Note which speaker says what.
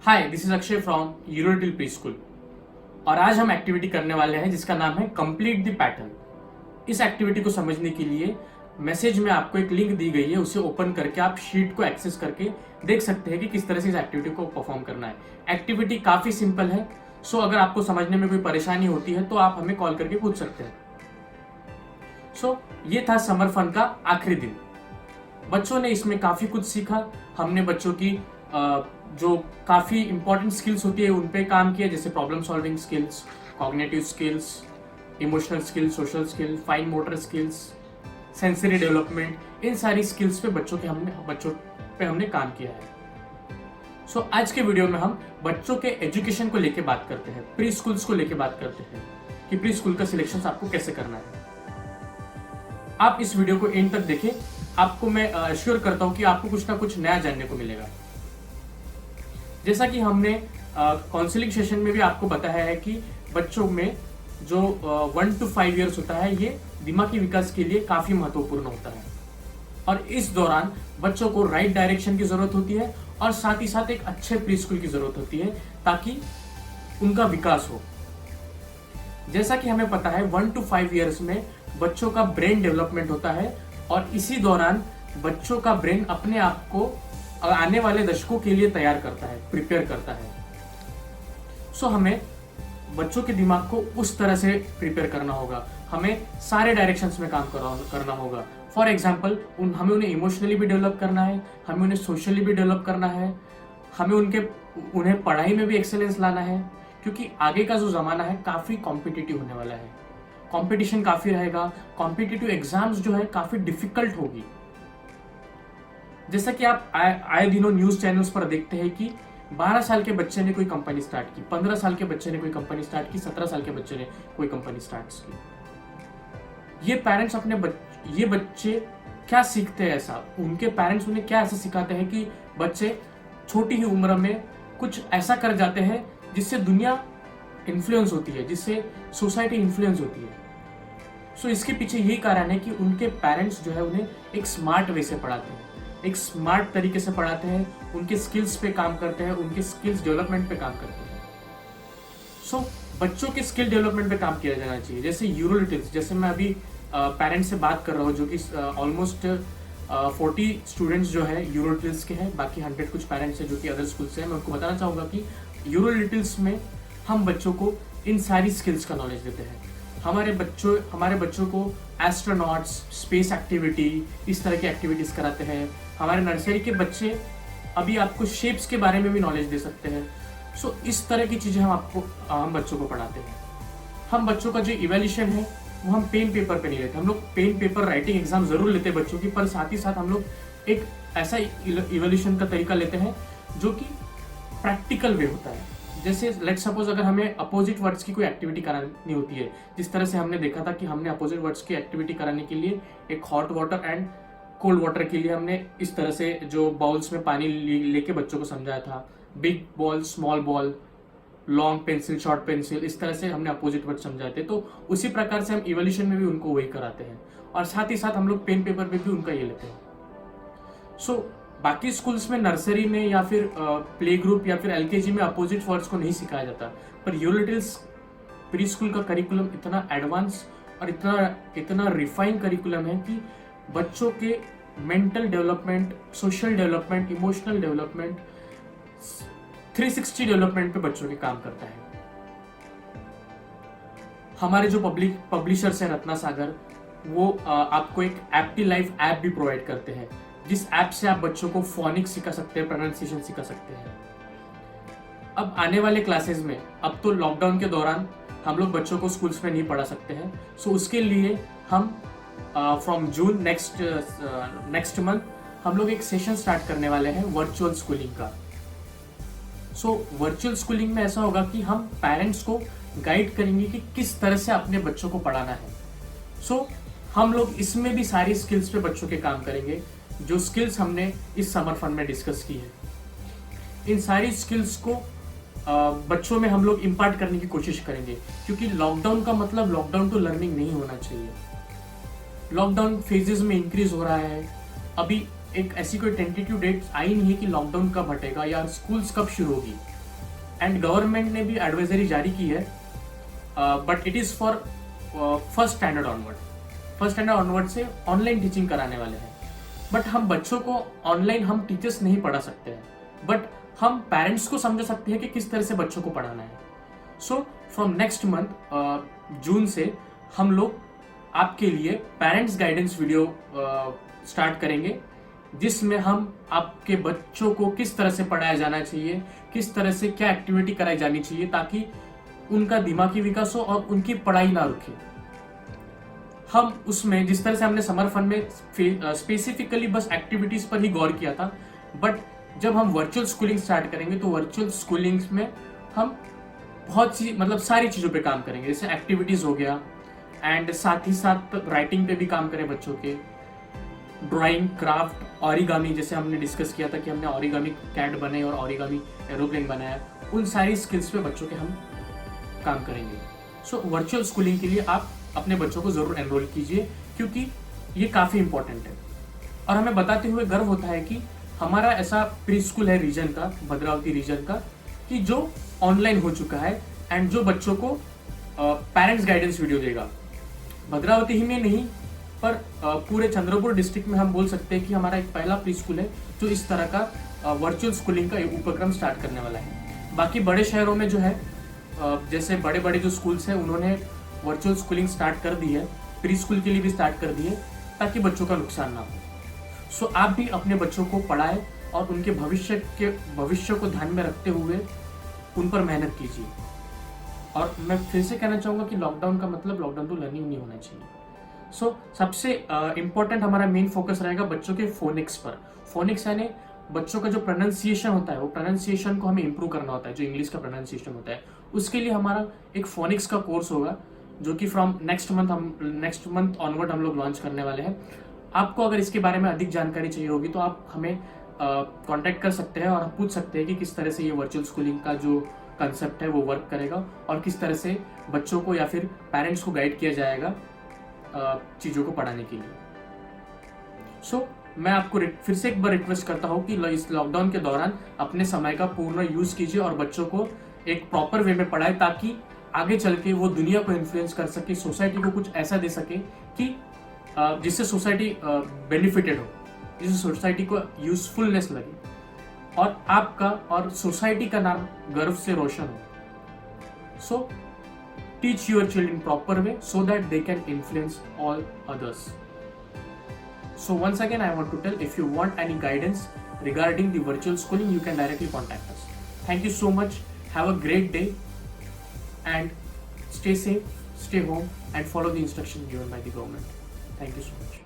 Speaker 1: Hi, this is Akshay from Eurotil preschool. और आज हम एक्टिविटी करने वाले हैं जिसका नाम है कंप्लीट द पैटर्न। इस एक्टिविटी को समझने के लिए मैसेज में आपको एक लिंक दी गई है, उसे ओपन करके आप शीट को एक्सेस करके देख सकते हैं कि किस तरह से इस एक्टिविटी को परफॉर्म करना है। एक्टिविटी काफी सिंपल है, सो अगर आपको समझने में कोई परेशानी होती है तो आप हमें कॉल करके पूछ सकते हैं। ये था समर फन का आखिरी दिन। बच्चों ने इसमें काफी कुछ सीखा। हमने बच्चों की जो काफी इंपॉर्टेंट स्किल्स होती है उन पे काम किया, जैसे problem solving skills, cognitive skills, emotional skills, social skill, fine motor skills, sensory development. इन सारी स्किल्स पे बच्चों पे हमने काम किया है। आज के वीडियो में हम बच्चों के एजुकेशन को लेके बात करते हैं, प्री स्कूल्स को लेके बात करते हैं कि प्री स्कूल का सिलेक्शन आपको कैसे करना है। आप इस वीडियो को एंड तक देखें, आपको मैं अश्योर करता हूं कि आपको कुछ ना कुछ नया जानने को मिलेगा। जैसा कि हमने काउंसलिंग सेशन में भी आपको बताया है कि बच्चों में जो 1 to 5 ईयर्स होता है, ये दिमागी विकास के लिए काफी महत्वपूर्ण होता है और इस दौरान बच्चों को राइट डायरेक्शन की जरूरत होती है और साथ ही साथ एक अच्छे प्री स्कूल की जरूरत होती है ताकि उनका विकास हो। जैसा कि हमें पता है 1 to 5 ईयर्स में बच्चों का ब्रेन डेवलपमेंट होता है और इसी दौरान बच्चों का ब्रेन अपने आप को आने वाले दशकों के लिए तैयार करता है, प्रिपेयर करता है। हमें बच्चों के दिमाग को उस तरह से प्रिपेयर करना होगा। हमें सारे डायरेक्शंस में काम करना होगा। फॉर एग्जाम्पल हमें उन्हें इमोशनली भी डेवलप करना है, हमें उन्हें सोशली भी डेवलप करना है, हमें उन्हें पढ़ाई में भी एक्सेलेंस लाना है, क्योंकि आगे का जो जमाना है काफी कॉम्पिटिटिव होने वाला है। कंपटीशन काफी रहेगा, कॉम्पिटिटिव एग्जाम्स जो है काफी डिफिकल्ट होगी। जैसा कि आप आए दिनों न्यूज चैनल्स पर देखते हैं कि 12 साल के बच्चे ने कोई कंपनी स्टार्ट की, 15 साल के बच्चे ने कोई कंपनी स्टार्ट की, 17 साल के बच्चे ने कोई कंपनी स्टार्ट की। ये पेरेंट्स ये बच्चे क्या सीखते हैं ऐसा, उनके पेरेंट्स उन्हें क्या ऐसा सिखाते हैं कि बच्चे छोटी ही उम्र में कुछ ऐसा कर जाते हैं जिससे दुनिया इन्फ्लुएंस होती है, जिससे सोसाइटी इन्फ्लुएंस होती है। इसके पीछे यही कारण है कि उनके पेरेंट्स जो है उन्हें एक स्मार्ट वे से पढ़ाते हैं, एक स्मार्ट तरीके से पढ़ाते हैं, उनके स्किल्स पे काम करते हैं, उनके स्किल्स डेवलपमेंट पे काम करते हैं। बच्चों के स्किल डेवलपमेंट पे काम किया जाना चाहिए। जैसे यूरोलिटिल्स, जैसे मैं अभी पेरेंट्स से बात कर रहा हूँ जो कि ऑलमोस्ट 40 स्टूडेंट्स जो है यूरोलिटिल्स के हैं, बाकी 100 कुछ पेरेंट्स हैं जो कि अदर स्कूल से हैं। मैं उनको बताना चाहूँगा कि यूरोलिटिल्स में हम बच्चों को इन सारी स्किल्स का नॉलेज देते हैं। हमारे बच्चों को एस्ट्रोनॉट्स, स्पेस एक्टिविटी, इस तरह की एक्टिविटीज कराते हैं। हमारे नर्सरी के बच्चे अभी आपको शेप्स के बारे में भी नॉलेज दे सकते हैं। इस तरह की चीजें हम बच्चों को पढ़ाते हैं। हम बच्चों का जो इवैल्यूएशन है वो हम पेन पेपर पे नहीं लेते। हम लोग पेन पेपर राइटिंग एग्जाम जरूर लेते हैं बच्चों की, पर साथ ही साथ हम लोग एक ऐसा इवैल्यूएशन का तरीका लेते हैं जो कि प्रैक्टिकल वे होता है। जैसे लेट्स सपोज अगर हमें अपोजिट वर्ड्स की कोई एक्टिविटी करानी होती है, जिस तरह से हमने देखा था कि हमने अपोजिट वर्ड्स की एक्टिविटी कराने के लिए एक hot water and cold water के लिए हमने इस तरह से जो बाउल्स में पानी लेके बच्चों को समझाया था, big ball, small ball, long pencil, short pencil, इस तरह से हमने अपोजिट वर्ड समझाए थे। तो उसी प्रकार से हम इवोल्यूशन में भी उनको वही कराते हैं और साथ ही साथ हम लोग पेन पेपर पे भी उनका ये लेते हैं। बाकी स्कूल्स में, नर्सरी में या फिर प्ले ग्रुप या फिर एलकेजी में अपोजिट वर्ड्स को नहीं सिखाया जाता, पर यूरोलिटिल्स प्री स्कूल का करिकुलम इतना एडवांस और इतना रिफाइन करिकुलम है कि बच्चों के mental development, social development, emotional development, 360 development पे बच्चों के काम करता है। हमारे जो पब्लिशर्स हैं रत्ना सागर, वो आपको एक एप्टी लाइफ ऐप भी प्रोवाइड करते हैं, जिस ऐप से आप बच्चों को फोनिक्स सिखा सकते हैं, प्रोनाउंसिएशन सिखा सकते हैं। अब आने वाले क्लासेस में, अब तो लॉकडाउन के दौरान हम लोग बच्चों को स्कूल्स में नहीं पढ़ा सकते हैं, उसके लिए हम फ्रॉम जून नेक्स्ट मंथ हम लोग एक सेशन स्टार्ट करने वाले हैं वर्चुअल स्कूलिंग का। वर्चुअल स्कूलिंग में ऐसा होगा कि हम पेरेंट्स को गाइड करेंगे कि किस तरह से अपने बच्चों को पढ़ाना है। हम लोग इसमें भी सारी स्किल्स पे बच्चों के काम करेंगे, जो स्किल्स हमने इस समर फन में डिस्कस की है। इन सारी स्किल्स को बच्चों में हम लोग इम्पार्ट करने की कोशिश करेंगे, क्योंकि लॉकडाउन का मतलब लॉकडाउन टू लर्निंग नहीं होना चाहिए। लॉकडाउन फेजेस में इंक्रीज हो रहा है। अभी एक ऐसी कोई टेंटेटिव डेट आई नहीं है कि लॉकडाउन कब हटेगा या स्कूल्स कब शुरू होगी। एंड गवर्नमेंट ने भी एडवाइजरी जारी की है, but it is for first standard onward से ऑनलाइन टीचिंग कराने वाले हैं। बट हम बच्चों को ऑनलाइन हम टीचर्स नहीं पढ़ा सकते हैं, बट हम पेरेंट्स को समझा सकते हैं कि किस तरह से बच्चों को पढ़ाना है। सो फ्रॉम नेक्स्ट मंथ जून से हम लोग आपके लिए पेरेंट्स गाइडेंस वीडियो स्टार्ट करेंगे, जिसमें हम आपके बच्चों को किस तरह से पढ़ाया जाना चाहिए, किस तरह से क्या एक्टिविटी कराई जानी चाहिए ताकि उनका दिमागी विकास हो और उनकी पढ़ाई ना रुके। हम उसमें जिस तरह से हमने समर फन में स्पेसिफिकली बस एक्टिविटीज पर ही गौर किया था, बट जब हम वर्चुअल स्कूलिंग स्टार्ट करेंगे तो वर्चुअल स्कूलिंग में हम बहुत सी मतलब सारी चीज़ों पे काम करेंगे, जैसे एक्टिविटीज हो गया, एंड साथ ही साथ राइटिंग पे भी काम करें बच्चों के, ड्राइंग, क्राफ्ट, ऑरिगामी, जैसे हमने डिस्कस किया था कि हमने ऑरिगामी कैट बनाई और ऑरिगामी एरोप्लेन बनाया, उन सारी स्किल्स पे बच्चों के हम काम करेंगे। सो वर्चुअल स्कूलिंग के लिए आप अपने बच्चों को जरूर एनरोल कीजिए, क्योंकि ये काफ़ी इंपॉर्टेंट है। और हमें बताते हुए गर्व होता है कि हमारा ऐसा प्री स्कूल है रीजन का, भद्रावती रीजन का, कि जो ऑनलाइन हो चुका है एंड जो बच्चों को पेरेंट्स गाइडेंस वीडियो देगा। भद्रावती ही में नहीं पर पूरे चंद्रपुर डिस्ट्रिक्ट में हम बोल सकते हैं कि हमारा एक पहला प्री स्कूल है जो इस तरह का वर्चुअल स्कूलिंग का उपक्रम स्टार्ट करने वाला है। बाकी बड़े शहरों में जो है जैसे बड़े बड़े जो स्कूल्स हैं उन्होंने वर्चुअल स्कूलिंग स्टार्ट कर दी है, प्री स्कूल के लिए भी स्टार्ट कर दी है ताकि बच्चों का नुकसान ना हो। सो आप भी अपने बच्चों को पढ़ाएं और उनके भविष्य को ध्यान में रखते हुए उन पर मेहनत कीजिए। और मैं फिर से कहना चाहूँगा कि लॉकडाउन का मतलब लॉकडाउन टू लर्निंग नहीं होना चाहिए। सो सबसे इम्पोर्टेंट हमारा मेन फोकस रहेगा बच्चों के फोनिक्स पर। फोनिक्स यानी बच्चों का जो प्रोनाउंसिएशन होता है, वो प्रोनाउंसिएशन को हमें इंप्रूव करना होता है, जो इंग्लिश का प्रोनाउंसिएशन होता है। उसके लिए हमारा एक फोनिक्स का कोर्स होगा जो कि फ्रॉम नेक्स्ट मंथ ऑनवर्ड हम लोग लॉन्च करने वाले हैं। आपको अगर इसके बारे में अधिक जानकारी चाहिए होगी तो आप हमें कांटेक्ट कर सकते हैं और आप पूछ सकते हैं कि किस तरह से ये वर्चुअल स्कूलिंग का जो कंसेप्ट है वो वर्क करेगा और किस तरह से बच्चों को या फिर पेरेंट्स को गाइड किया जाएगा चीज़ों को पढ़ाने के लिए। सो मैं आपको फिर से एक बार रिक्वेस्ट करता हूँ कि इस लॉकडाउन के दौरान अपने समय का पूर्ण यूज़ कीजिए और बच्चों को एक प्रॉपर वे में पढ़ाए ताकि आगे चल के वो दुनिया को इन्फ्लुएंस कर सके, सोसाइटी को कुछ ऐसा दे सके कि जिससे सोसाइटी बेनिफिटेड हो, जिससे सोसाइटी को यूजफुलनेस लगे और आपका और सोसाइटी का नाम गर्व से रोशन हो। So teach your children proper way so that they can influence all others. So once again I want to tell, if you want any guidance regarding the virtual schooling, you can directly contact us. Thank you so much. Have a great day and stay safe, stay home and follow the instructions given by the government. Thank you so much.